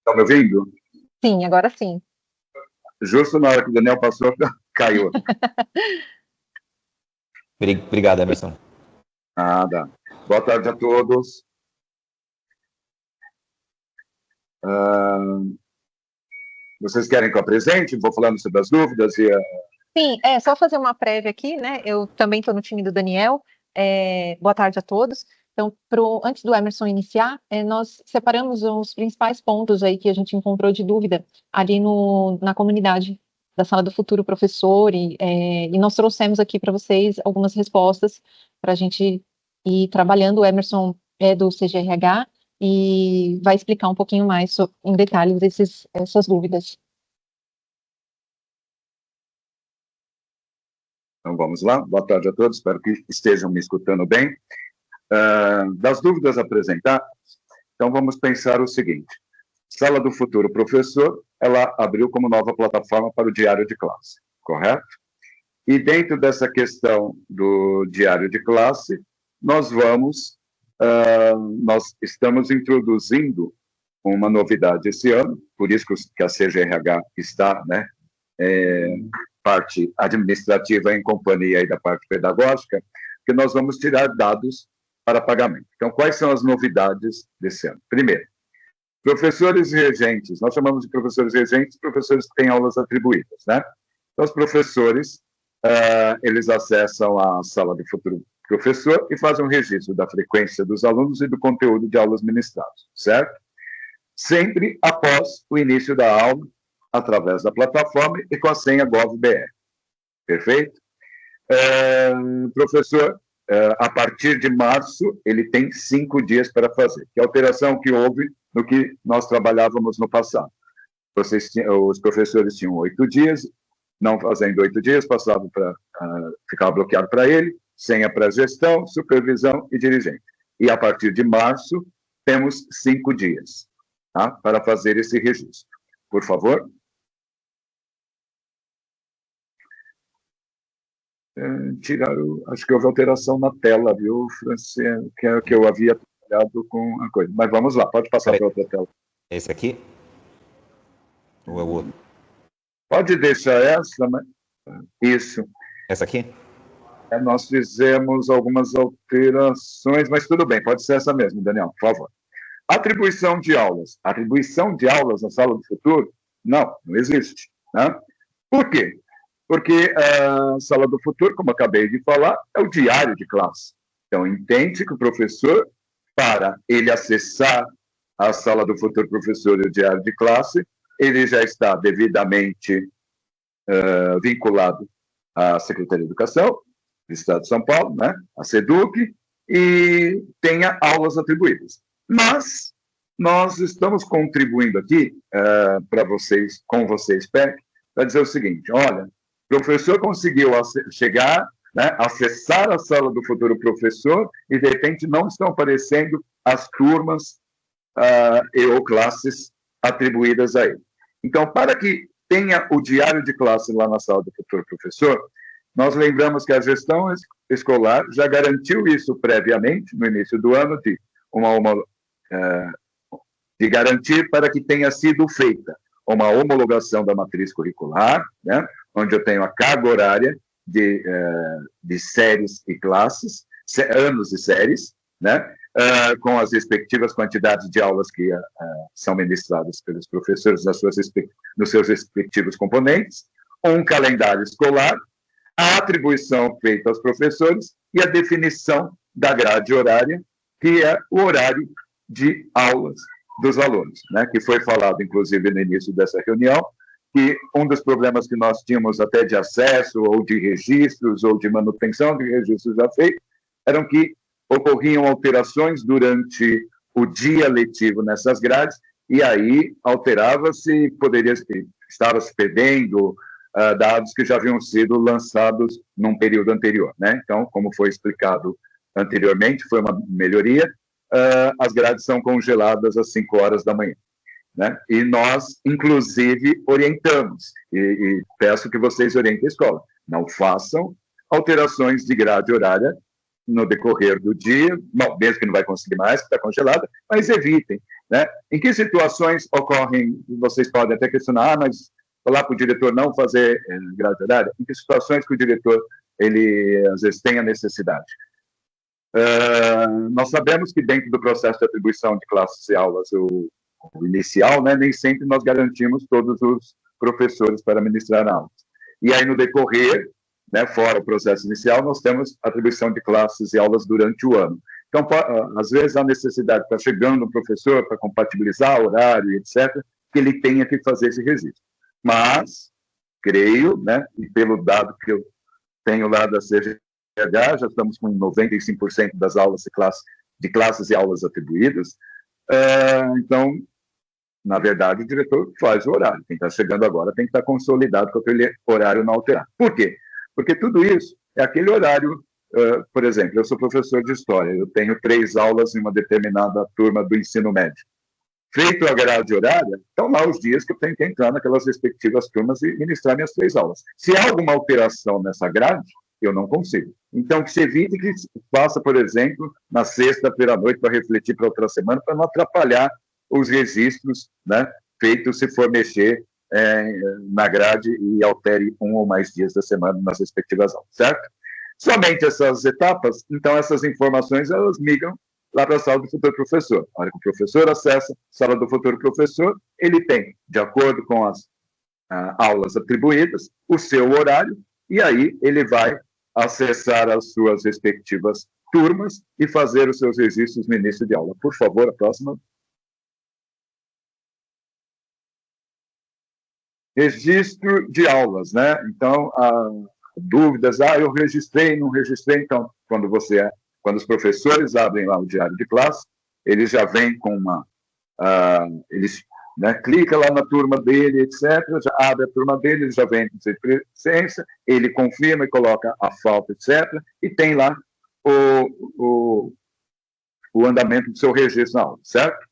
Estão me ouvindo? Sim, agora sim. Justo na hora que o Daniel passou, caiu. Obrigado, Emerson. Nada. Boa tarde a todos. Vocês querem que eu apresente? Vou falando sobre as dúvidas e... Sim, só fazer uma prévia aqui, né? Eu também estou no time do Daniel. Boa tarde a todos. Então, antes do Emerson iniciar, nós separamos os principais pontos aí que a gente encontrou de dúvida ali na comunidade da Sala do Futuro Professor, e nós trouxemos aqui para vocês algumas respostas para a gente ir trabalhando. O Emerson é do CGRH e vai explicar um pouquinho mais em detalhes essas dúvidas. Então, vamos lá. Boa tarde a todos. Espero que estejam me escutando bem. Das dúvidas apresentadas, então vamos pensar o seguinte. Sala do Futuro Professor, ela abriu como nova plataforma para o diário de classe, correto? E dentro dessa questão do diário de classe, nós estamos introduzindo uma novidade esse ano, por isso que a CGRH está, né, parte administrativa em companhia aí da parte pedagógica, que nós vamos tirar dados para pagamento. Então, quais são as novidades desse ano? Primeiro, professores regentes, nós chamamos de professores regentes, professores que têm aulas atribuídas, né? Então, os professores, eles acessam a Sala do Futuro Professor e fazem um registro da frequência dos alunos e do conteúdo de aulas ministradas, certo? Sempre após o início da aula, através da plataforma e com a senha GovBR. Perfeito? Professor, a partir de março, ele tem 5 dias para fazer. Que alteração que houve no que nós trabalhávamos no passado. Os professores tinham 8 dias, não fazendo 8 dias, passavam para ficar bloqueado para ele, senha para gestão, supervisão e dirigente. E a partir de março, temos 5 dias, tá, para fazer esse registro. Por favor. Acho que houve alteração na tela, viu, Franciano, que eu havia trabalhado com a coisa. Mas vamos lá, pode passar para outra tela. Esse aqui? Ou é o outro? Pode deixar essa, mas... Isso. Essa aqui? Nós fizemos algumas alterações, mas tudo bem, pode ser essa mesmo, Daniel, por favor. Atribuição de aulas. Atribuição de aulas na Sala do Futuro? Não existe, né? Por quê? Porque a Sala do Futuro, como acabei de falar, é o diário de classe. Então, entende que o professor, para ele acessar a Sala do Futuro Professor e o diário de classe, ele já está devidamente vinculado à Secretaria de Educação do Estado de São Paulo, né, a SEDUC, e tenha aulas atribuídas. Mas nós estamos contribuindo aqui para vocês, com vocês, PEC, para dizer o seguinte: olha, o professor conseguiu chegar, né, acessar a Sala do Futuro Professor e, de repente, não estão aparecendo as turmas ou classes atribuídas a ele. Então, para que tenha o diário de classe lá na Sala do Futuro Professor, nós lembramos que a gestão escolar já garantiu isso previamente, no início do ano, de garantir para que tenha sido feita uma homologação da matriz curricular, né, onde eu tenho a carga horária de séries e classes, anos e séries, né, com as respectivas quantidades de aulas que são ministradas pelos professores nos seus respectivos componentes, um calendário escolar, a atribuição feita aos professores e a definição da grade horária, que é o horário de aulas dos alunos, né, que foi falado, inclusive, no início dessa reunião, que um dos problemas que nós tínhamos até de acesso, ou de registros, ou de manutenção de registros já feitos, eram que ocorriam alterações durante o dia letivo nessas grades, e aí alterava-se, estava se perdendo dados que já haviam sido lançados num período anterior, né? Então, como foi explicado anteriormente, foi uma melhoria. As grades são congeladas às 5 horas da manhã, né? E nós, inclusive, orientamos, e peço que vocês orientem a escola, não façam alterações de grade horária no decorrer do dia, mesmo que não vai conseguir mais, que está congelada, mas evitem. né? Em que situações ocorrem, vocês podem até questionar, mas falar para o diretor não fazer grade horária, em que situações que o diretor, ele, às vezes, tem a necessidade? Nós sabemos que dentro do processo de atribuição de classes e aulas, o inicial, né, nem sempre nós garantimos todos os professores para ministrar aulas. E aí, no decorrer, né, fora o processo inicial, nós temos atribuição de classes e aulas durante o ano. Então, às vezes, há necessidade, está chegando um professor para compatibilizar horário, etc., que ele tenha que fazer esse registro. Mas, creio, né, e pelo dado que eu tenho lá da CGH, já estamos com 95% das aulas de classes e aulas atribuídas, então, na verdade, o diretor faz o horário. Quem está chegando agora tem que estar consolidado com aquele horário não alterado. Por quê? Porque tudo isso é aquele horário, por exemplo, eu sou professor de História, eu tenho 3 aulas em uma determinada turma do ensino médio. Feito a grade horária, estão lá os dias que eu tenho que entrar naquelas respectivas turmas e ministrar minhas 3 aulas. Se há alguma alteração nessa grade, eu não consigo. Então, que se evite que faça, por exemplo, na sexta-feira à noite para refletir para outra semana, para não atrapalhar os registros, né, feitos se for mexer na grade e altere um ou mais dias da semana nas respectivas aulas, certo? Somente essas etapas, então essas informações, elas migram lá para a sala do futuro professor. A hora que o professor acessa a sala do futuro professor, ele tem, de acordo com as aulas atribuídas, o seu horário, e aí ele vai acessar as suas respectivas turmas e fazer os seus registros no início de aula. Por favor, a próxima. Registro de aulas, né? Então, dúvidas, eu registrei, não registrei. Então, quando os professores abrem lá o diário de classe, eles já vêm com eles, né, clica lá na turma dele, etc., já abre a turma dele, ele já vem com presença, ele confirma e coloca a falta, etc., e tem lá o andamento do seu registro na aula, certo?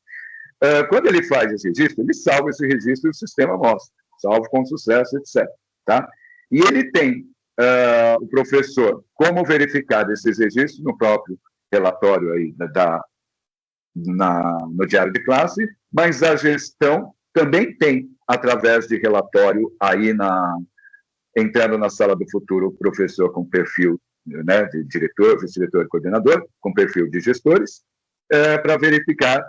Quando ele faz esse registro, ele salva esse registro e o sistema mostra, salvo com sucesso, etc., tá? E ele tem, o professor, como verificar esses registros no próprio relatório aí no diário de classe, mas a gestão também tem, através de relatório, aí entrando na sala do futuro, professor com perfil, né, de diretor, vice-diretor e coordenador, com perfil de gestores, para verificar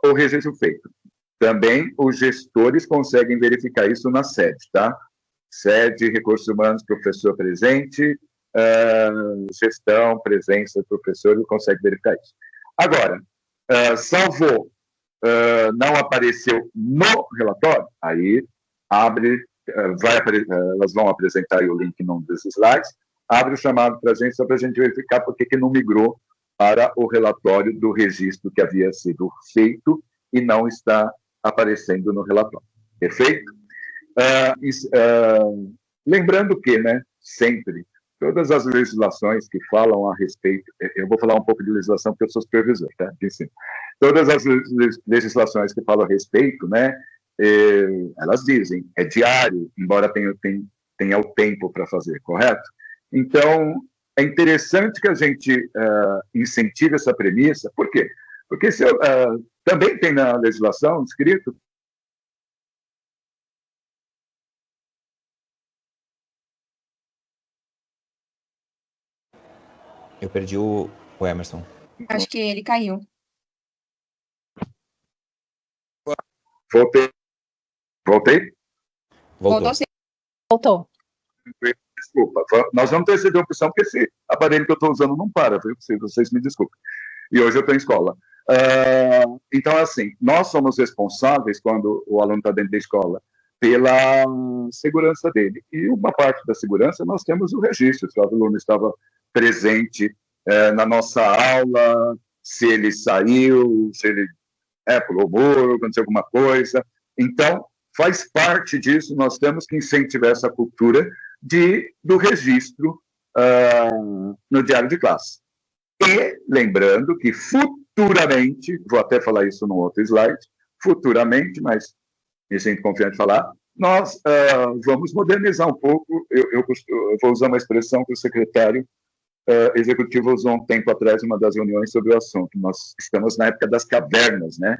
o registro feito. Também os gestores conseguem verificar isso na sede, tá? Sede, recursos humanos, professor presente, gestão, presença do professor, ele consegue verificar isso. Agora, salvou, não apareceu no relatório, aí abre, elas vão apresentar aí o link num desses slides, abre o chamado para a gente, só para a gente verificar por que não migrou para o relatório do registro que havia sido feito e não está aparecendo no relatório. Perfeito? Lembrando que, né, sempre, todas as legislações que falam a respeito, eu vou falar um pouco de legislação porque eu sou supervisor, tá? De ensino. Todas as legislações que falam a respeito, né, elas dizem, é diário, embora tenha o tempo para fazer, correto? Então, é interessante que a gente incentive essa premissa, por quê? Porque também tem na legislação escrito. Eu perdi o Emerson. Acho que ele caiu. Voltei? Voltou sim. Voltou. Desculpa, nós vamos ter essa opção, porque esse aparelho que eu estou usando não para, viu? Vocês me desculpem. E hoje eu estou em escola. Então, assim, nós somos responsáveis, quando o aluno está dentro da escola, pela segurança dele. E uma parte da segurança, nós temos o registro, se o aluno estava presente na nossa aula, se ele saiu, se ele pulou o muro, aconteceu alguma coisa. Então, faz parte disso, nós temos que incentivar essa cultura do registro no diário de classe. E lembrando que futuramente, vou até falar isso num outro slide, futuramente, mas me sinto confiante de falar, nós vamos modernizar um pouco, eu vou usar uma expressão que o secretário executivo usou um tempo atrás em uma das reuniões sobre o assunto. Nós estamos na época das cavernas, né?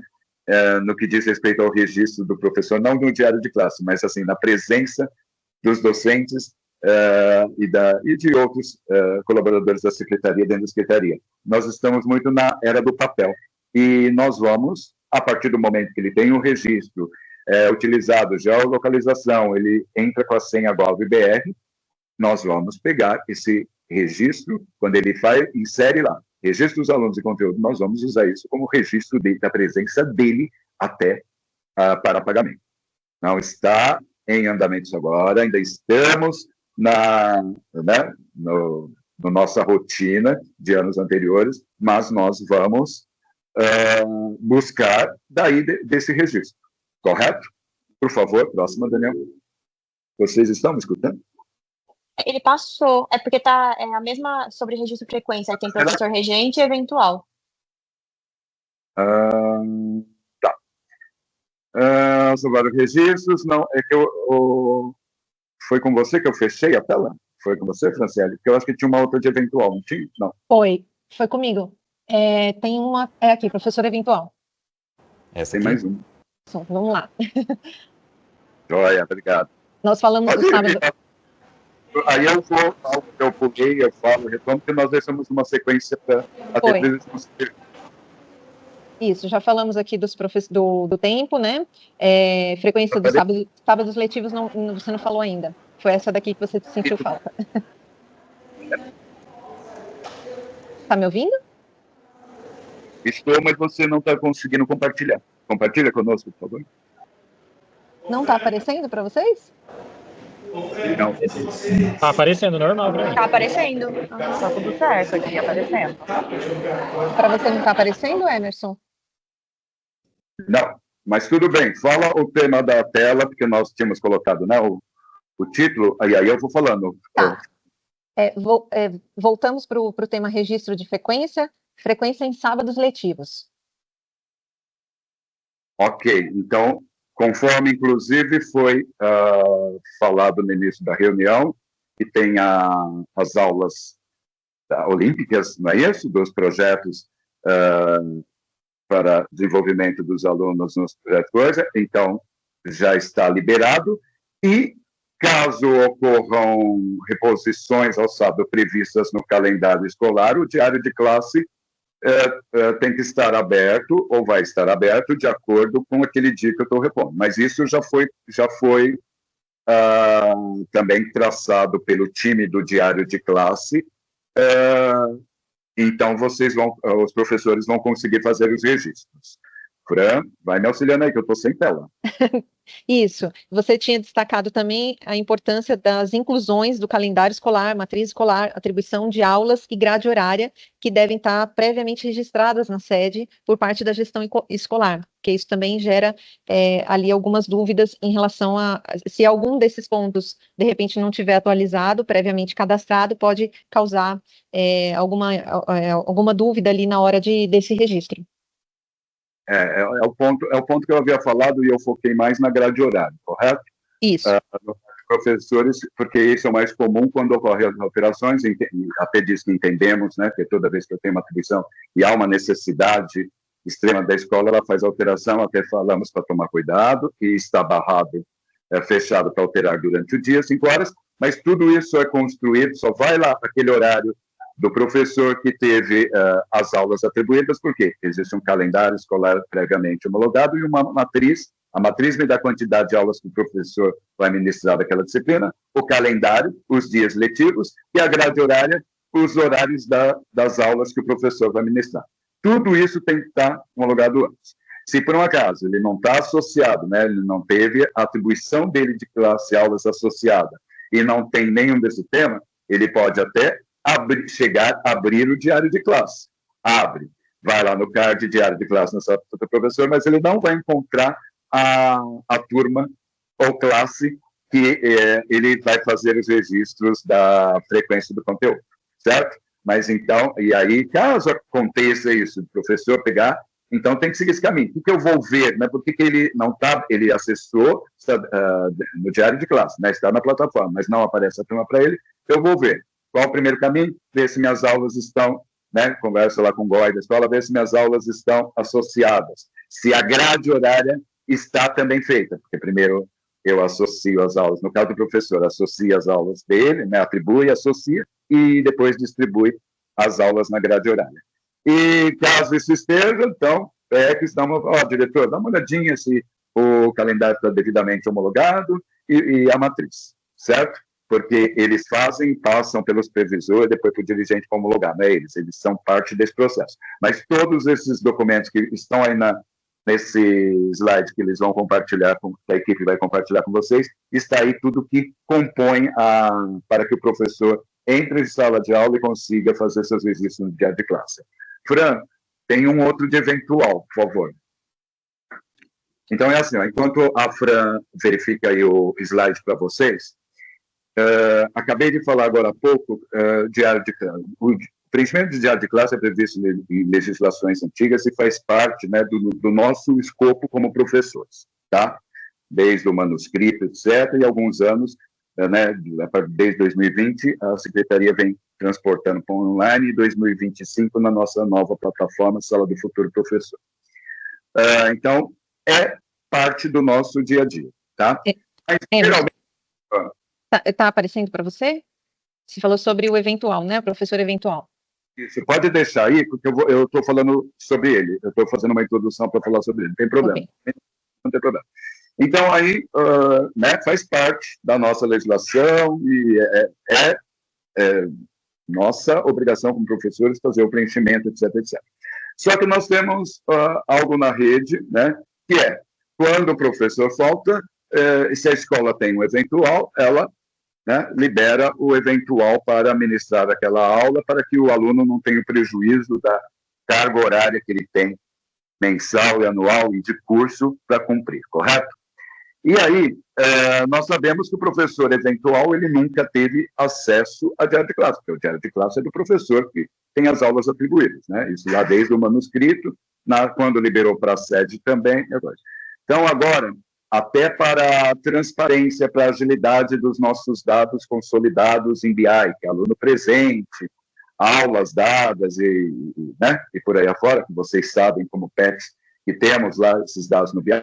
no que diz respeito ao registro do professor, não no diário de classe, mas assim, na presença dos docentes e de outros colaboradores da secretaria, dentro da secretaria. Nós estamos muito na era do papel, e nós vamos, a partir do momento que ele tem um registro utilizado, geolocalização, ele entra com a senha GovBR, nós vamos pegar esse registro, quando ele insere lá, registro dos alunos e conteúdo, nós vamos usar isso como registro da presença dele até para pagamento. Não está em andamento agora, ainda estamos no nossa rotina de anos anteriores, mas nós vamos buscar daí desse registro. Correto? Por favor, próxima, Daniel. Vocês estão me escutando? Ele passou, é porque tá a mesma sobre registro de frequência, aí tem professor regente e eventual. Tá. Sobre registros, não, é que foi com você que eu fechei a tela? Foi com você, Franciele? Porque eu acho que tinha uma outra de eventual, não tinha? Não. Foi comigo. Tem uma, aqui, professor eventual. Essa tem aqui? mais um. Vamos lá. Joia, obrigado. Nós falamos do sábado. Aí eu pulei, eu falo, retomo, porque nós deixamos uma sequência para até Isso, já falamos aqui do tempo, né? Frequência dos sábados letivos, você não falou ainda. Foi essa daqui que você sentiu falta. Tá me ouvindo? Estou, mas você não está conseguindo compartilhar. Compartilha conosco, por favor. Não está aparecendo para vocês? Não. Tá aparecendo normal pra mim. Tá aparecendo. Tá tudo certo aqui, aparecendo. Para você não está aparecendo, Emerson? Não, mas tudo bem. Fala o tema da tela, porque nós tínhamos colocado, né, o título, aí eu vou falando. Tá. Voltamos para o tema registro de frequência em sábados letivos. Ok, então, conforme, inclusive, foi falado no início da reunião, que tem as aulas olímpicas, não é isso? Dos projetos para desenvolvimento dos alunos nos projetos coisa, então, já está liberado, e caso ocorram reposições ao sábado previstas no calendário escolar, o diário de classe tem que estar aberto, ou vai estar aberto, de acordo com aquele dia que eu estou repondo. Mas isso já foi também traçado pelo time do diário de classe, então os professores vão conseguir fazer os registros. Fran, vai me auxiliando aí, que eu estou sem tela. Isso. Você tinha destacado também a importância das inclusões do calendário escolar, matriz escolar, atribuição de aulas e grade horária, que devem estar previamente registradas na sede por parte da gestão escolar, porque isso também gera ali algumas dúvidas em relação a se algum desses pontos, de repente, não tiver atualizado, previamente cadastrado, pode causar alguma dúvida ali na hora desse registro. É o ponto que eu havia falado e eu foquei mais na grade horária, correto? Isso. Professores, porque isso é o mais comum quando ocorrem as alterações, até disso que entendemos, né, que toda vez que eu tenho uma atribuição e há uma necessidade extrema da escola, ela faz alteração, até falamos para tomar cuidado, e está barrado, fechado para alterar durante o dia, 5 horas, mas tudo isso é construído, só vai lá aquele horário do professor que teve as aulas atribuídas, porque existe um calendário escolar previamente homologado e uma matriz. A matriz me dá a quantidade de aulas que o professor vai ministrar daquela disciplina, o calendário, os dias letivos, e a grade horária, os horários das aulas que o professor vai ministrar. Tudo isso tem que estar homologado antes. Se, por um acaso, ele não está associado, né, ele não teve a atribuição dele de classe aulas associada, e não tem nenhum desse tema, ele pode até chegar a abrir o diário de classe. Abre, vai lá no card diário de classe do professor, mas ele não vai encontrar a turma ou classe que ele vai fazer os registros da frequência do conteúdo, certo? Mas então, e aí, caso aconteça isso, o professor pegar, então tem que seguir esse caminho. O que eu vou ver, né? Por que ele não está, ele acessou no diário de classe, né? Está na plataforma, mas não aparece a turma para ele, eu vou ver. Qual o primeiro caminho? Ver se minhas aulas estão, né? Conversa lá com o GOI da escola, ver se minhas aulas estão associadas. se a grade horária está também feita, porque primeiro eu associo as aulas, no caso do professor, associa as aulas dele, né, atribui, associa, e depois distribui as aulas na grade horária. E caso isso esteja, então, que estamos, diretor, dá uma olhadinha se o calendário está devidamente homologado e a matriz, certo? Porque eles passam pelos previsores, depois para o dirigente homologar, não é eles são parte desse processo. Mas todos esses documentos que estão aí nesse slide que eles vão compartilhar, que a equipe vai compartilhar com vocês, está aí tudo que compõe para que o professor entre em sala de aula e consiga fazer seus registros no diário de classe. Fran, tem um outro de eventual, por favor. Então, é assim, ó, enquanto a Fran verifica aí o slide para vocês, acabei de falar agora há pouco, diário de classe. O preenchimento de diário de classe é previsto em legislações antigas e faz parte, né, do nosso escopo como professores, tá? Desde o manuscrito, etc., e alguns anos, né, desde 2020, a Secretaria vem transportando para o online, e 2025 na nossa nova plataforma, Sala do Futuro Professor. Então, é parte do nosso dia a dia, tá? Mas, geralmente... Tá aparecendo para você? Você falou sobre o eventual, né? O professor eventual. Você pode deixar aí, porque eu estou falando sobre ele. Eu estou fazendo uma introdução para falar sobre ele. Não tem problema. Okay. Não tem problema. Então, aí, né, faz parte da nossa legislação e nossa obrigação como professores fazer o preenchimento, etc, etc. Só que nós temos algo na rede, né, que é, quando o professor falta, se a escola tem um eventual, ela, né, libera o eventual para ministrar aquela aula, para que o aluno não tenha o prejuízo da carga horária que ele tem, mensal e anual e de curso, para cumprir, correto? E aí, nós sabemos que o professor eventual, ele nunca teve acesso a diário de classe, porque o diário de classe é do professor que tem as aulas atribuídas, né? Isso lá desde o manuscrito, quando liberou para a sede também. Então, agora, até para a transparência, para a agilidade dos nossos dados consolidados em BI, que é aluno presente, aulas dadas né, e por aí afora, que vocês sabem como PETs, que temos lá esses dados no BI.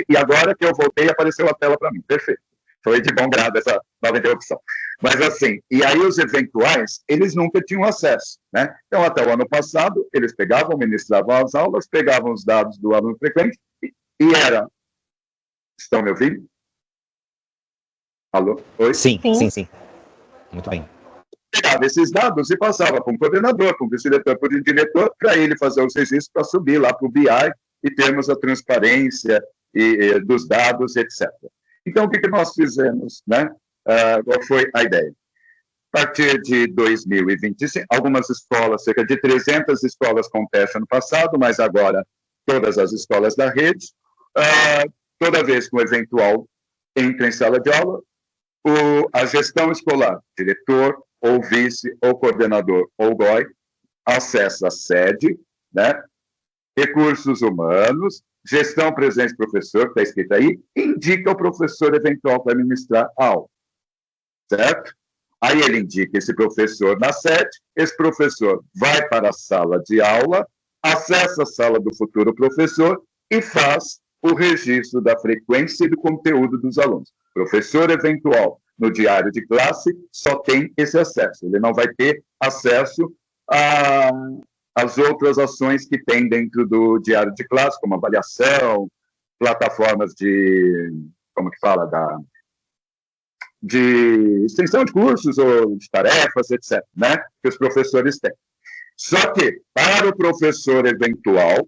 E agora que eu voltei, apareceu a tela para mim. Perfeito. Foi de bom grado essa nova interrupção. Mas assim, e aí os eventuais, eles nunca tinham acesso, né? Então, até o ano passado, eles pegavam, ministravam as aulas, pegavam os dados do aluno frequente e era... Estão me ouvindo? Alô? Oi? Sim. Muito bem. Pegava esses dados e passava para um coordenador, para um vice-diretor, para um diretor, para ele fazer os registros para subir lá para o BI e termos a transparência dos dados, etc. Então, o que nós fizemos, né? Qual foi a ideia? A partir de 2025, algumas escolas, cerca de 300 escolas com teste ano passado, mas agora todas as escolas da rede, toda vez que um eventual entra em sala de aula, a gestão escolar, diretor, ou vice, ou coordenador, ou GOI, acessa a sede, né? Recursos humanos, gestão presente professor, que está escrito aí, indica o professor eventual para ministrar a aula, certo? Aí ele indica esse professor na sede, esse professor vai para a sala de aula, acessa a sala do futuro professor e faz o registro da frequência e do conteúdo dos alunos. Professor eventual no diário de classe só tem esse acesso, ele não vai ter acesso às outras ações que tem dentro do diário de classe, como avaliação, plataformas como que fala, de extensão de cursos ou de tarefas, etc., né, que os professores têm. Só que, para o professor eventual,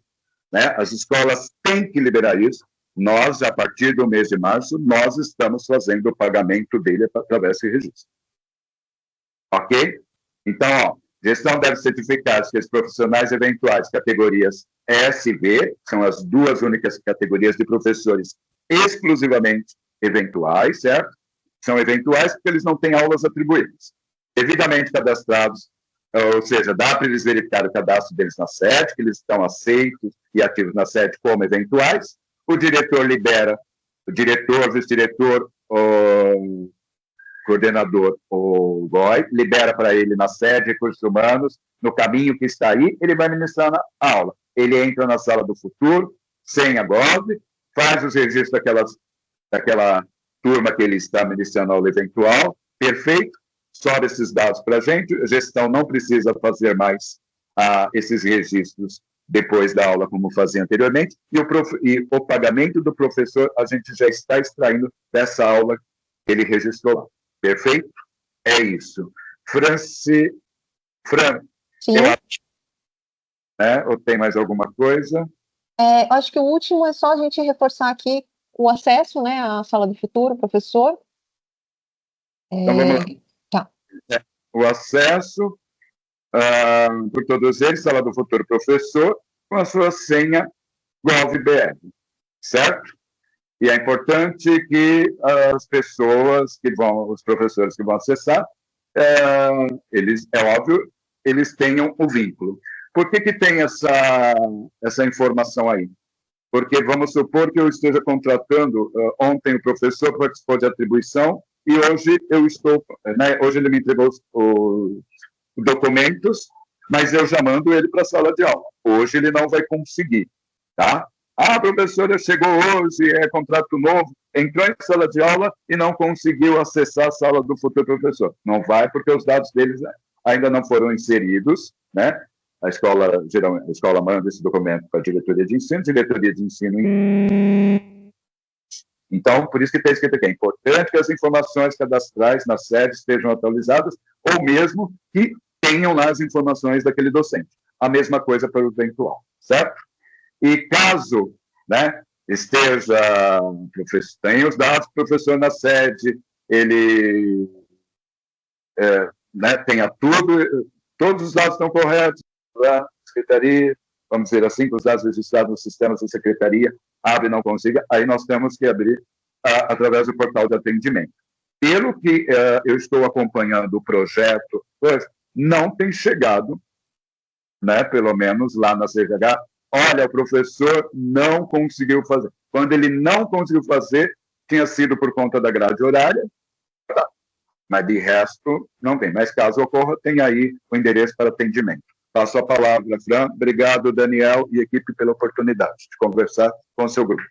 né, as escolas têm que liberar isso. Nós, a partir do mês de março, nós estamos fazendo o pagamento dele através desse registro. Ok? Então, ó, gestão deve certificar que os profissionais eventuais, categorias SV, são as duas únicas categorias de professores exclusivamente eventuais, certo? São eventuais porque eles não têm aulas atribuídas. Devidamente cadastrados, ou seja, dá para eles verificar o cadastro deles na sede, que eles estão aceitos e ativos na sede como eventuais. O diretor libera, o diretor, vice-diretor, o coordenador, o GOI, libera para ele na sede, recursos humanos, no caminho que está aí, ele vai ministrar na aula. Ele entra na sala do futuro, senha Gov, faz os registros daquela turma que ele está ministrando a aula eventual, perfeito, sobe esses dados para a gente, a gestão não precisa fazer mais esses registros depois da aula, como fazia anteriormente, e o pagamento do professor a gente já está extraindo dessa aula que ele registrou lá. Perfeito? É isso. Fran, Sim. ou tem mais alguma coisa? Acho que o último é só a gente reforçar aqui o acesso, né, à sala do futuro, professor. Então, vamos lá. Tá. O acesso por todos eles, sala do futuro professor, com a sua senha GovBR, certo? E é importante que as pessoas os professores que vão acessar, é óbvio, eles tenham o vínculo. Por que tem essa informação aí? Porque vamos supor que eu esteja contratando, ontem o professor participou de atribuição e hoje hoje ele me entregou os documentos, mas eu já mando ele para a sala de aula. Hoje ele não vai conseguir, tá? A professora chegou hoje, é contrato novo, entrou em sala de aula e não conseguiu acessar a sala do futuro professor. Não vai, porque os dados deles ainda não foram inseridos, né? A escola manda esse documento para a diretoria de ensino, Então, por isso que está escrito aqui, é importante que as informações cadastrais na sede estejam atualizadas, ou mesmo que tenham lá as informações daquele docente. A mesma coisa para o eventual, certo? E caso, né, tenha os dados do professor na sede, ele tenha todos os dados estão corretos, a secretaria, vamos dizer assim, que os dados registrados nos sistemas da secretaria, abre e não consiga, aí nós temos que abrir através do portal de atendimento. Pelo que eu estou acompanhando o projeto, não tem chegado, né, pelo menos lá na CGH, olha, o professor não conseguiu fazer. Quando ele não conseguiu fazer, tinha sido por conta da grade horária, tá. Mas de resto, não tem. Mas caso ocorra, tem aí o endereço para atendimento. Passo a palavra, Fran. Obrigado, Daniel e equipe, pela oportunidade de conversar com o seu grupo.